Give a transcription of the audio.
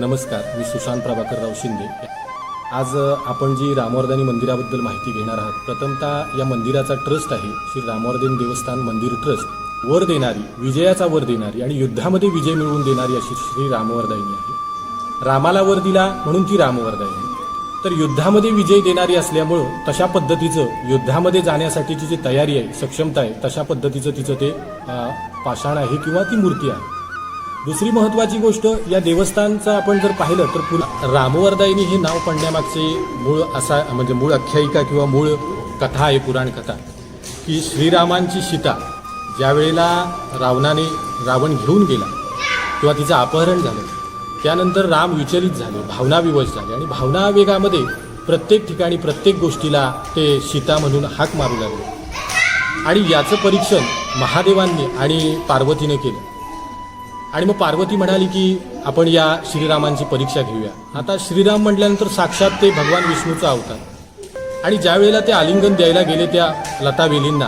नमस्कार, मी सुशांत प्रभाकरराव शिंदे। आज आपण जी रामवर्धनी मंदिराबद्दल माहिती घेणार आहात। प्रथमतः या मंदिराचा ट्रस्ट आहे श्री रामवर्धनी देवस्थान मंदिर ट्रस्ट। वर देणारी, विजयाचा वर देणारी आणि युद्धामध्ये विजय मिळवून देणारी अशी श्री रामवर्धनी आहे। रामाला वर दिला म्हणून ती रामवर्धनी। तर युद्धामध्ये विजय देणारी असल्यामुळे तशा पद्धतीचं युद्धामध्ये जाण्यासाठीची जी तयारी आहे, सक्षमता आहे, तशा पद्धतीचं तिचं ते पाषाण आहे किंवा ती मूर्ती आहे। दुसरी महत्त्वाची गोष्ट, या देवस्थानचं आपण जर पाहिलं तर रामवर्धनी हे नाव पडण्यामागचे मूळ असा म्हणजे मूळ आख्यायिका किंवा मूळ कथा आहे, पुराण कथा, की श्रीरामांची सीता ज्या वेळेला रावण घेऊन गेला किंवा तिचं अपहरण झालं, त्यानंतर राम विचलित झाले, भावनाविवश झाले आणि भावनावेगामध्ये प्रत्येक ठिकाणी प्रत्येक गोष्टीला ते सीता म्हणून हाक मारू लागले। आणि याचं परीक्षण महादेवांनी आणि पार्वतीने केलं। आणि मग पार्वती म्हणाली की आपण या श्रीरामांची परीक्षा घेऊया। आता श्रीराम म्हटल्यानंतर साक्षात ते भगवान विष्णूचा अवतार, आणि ज्या वेळेला ते आलिंगन द्यायला गेले त्या लतावेलींना,